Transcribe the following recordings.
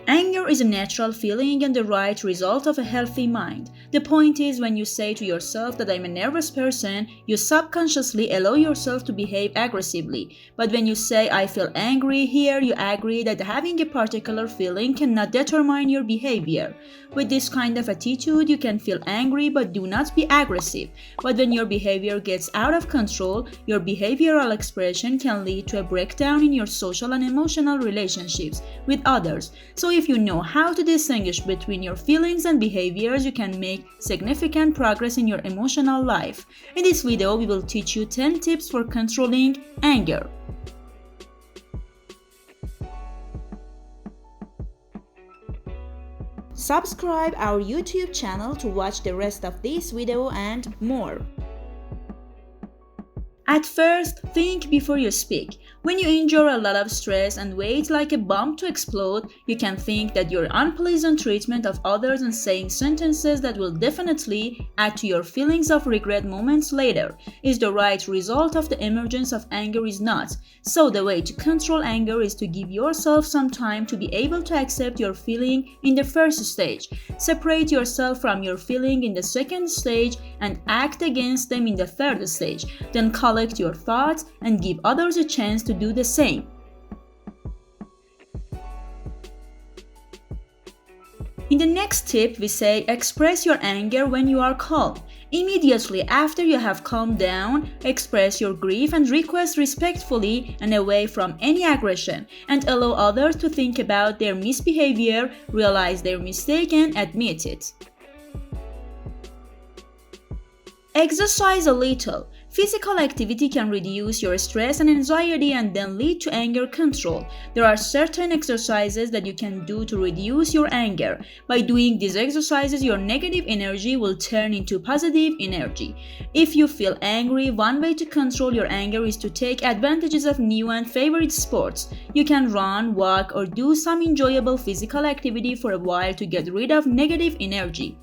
Anger is a natural feeling and the right result of a healthy mind. The point is, when you say to yourself that I'm a nervous person, you subconsciously allow yourself to behave aggressively. But when you say I feel angry, here you agree that having a particular feeling cannot determine your behavior. With this kind of attitude, you can feel angry but do not be aggressive. But when your behavior gets out of control, your behavioral expression can lead to a breakdown in your social and emotional relationships with others. So if you know how to distinguish between your feelings and behaviors, you can make significant progress in your emotional life. In this video, we will teach you 10 tips for controlling anger. Subscribe our YouTube channel to watch the rest of this video and more. At first, think before you speak. When you endure a lot of stress and wait like a bomb to explode, you can think that your unpleasant treatment of others and saying sentences that will definitely add to your feelings of regret moments later is the right result of the emergence of anger is not. So the way to control anger is to give yourself some time to be able to accept your feeling in the first stage, separate yourself from your feeling in the second stage, and act against them in the third stage. Then collect your thoughts and give others a chance to do the same. In the next tip, we say express your anger when you are calm. Immediately after you have calmed down, express your grief and request respectfully and away from any aggression, and allow others to think about their misbehavior, realize their mistake, and admit it. Exercise a little. Physical activity can reduce your stress and anxiety and then lead to anger control. There are certain exercises that you can do to reduce your anger. By doing these exercises, your negative energy will turn into positive energy. If you feel angry, one way to control your anger is to take advantages of new and favorite sports. You can run, walk, or do some enjoyable physical activity for a while to get rid of negative energy.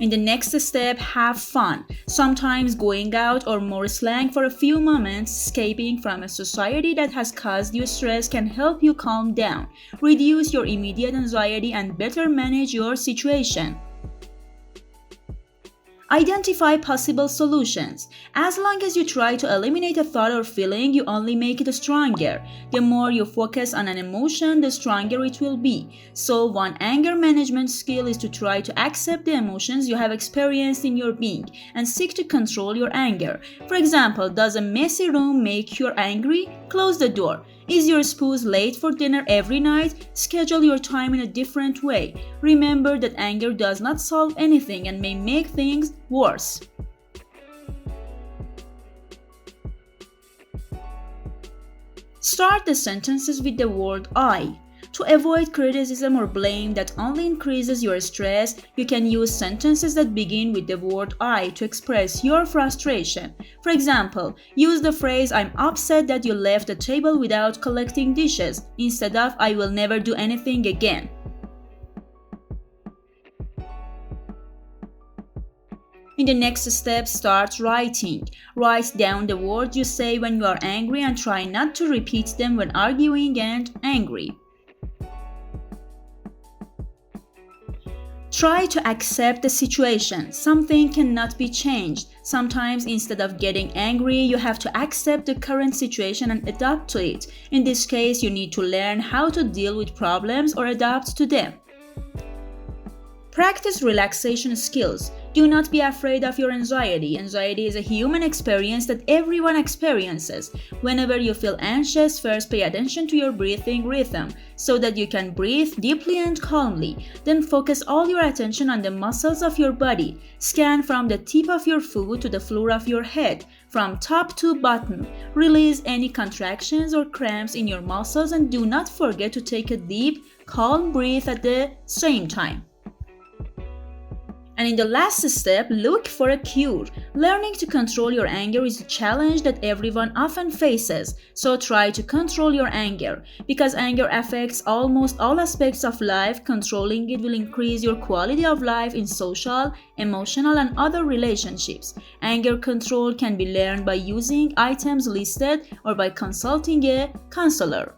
In the next step, have fun. Sometimes going out or more slang for a few moments, escaping from a society that has caused you stress can help you calm down, reduce your immediate anxiety, and better manage your situation. Identify possible solutions. As long as you try to eliminate a thought or feeling, you only make it stronger. The more you focus on an emotion, the stronger it will be. So one anger management skill is to try to accept the emotions you have experienced in your being and seek to control your anger. For example, does a messy room make you angry? Close the door. Is your spouse late for dinner every night? Schedule your time in a different way. Remember that anger does not solve anything and may make things worse. Start the sentences with the word I. To avoid criticism or blame that only increases your stress, you can use sentences that begin with the word I to express your frustration. For example, use the phrase I'm upset that you left the table without collecting dishes instead of I will never do anything again. In the next step, start writing. Write down the words you say when you are angry and try not to repeat them when arguing and angry. Try to accept the situation. Something cannot be changed. Sometimes instead of getting angry, you have to accept the current situation and adapt to it. In this case, you need to learn how to deal with problems or adapt to them. Practice relaxation skills. Do not be afraid of your anxiety. Anxiety is a human experience that everyone experiences. Whenever you feel anxious, first pay attention to your breathing rhythm so that you can breathe deeply and calmly. Then focus all your attention on the muscles of your body. Scan from the tip of your foot to the floor of your head, from top to bottom. Release any contractions or cramps in your muscles and do not forget to take a deep, calm breath at the same time. And in the last step, look for a cure. Learning to control your anger is a challenge that everyone often faces, so try to control your anger. Because anger affects almost all aspects of life, controlling it will increase your quality of life in social, emotional, and other relationships. Anger control can be learned by using items listed or by consulting a counselor.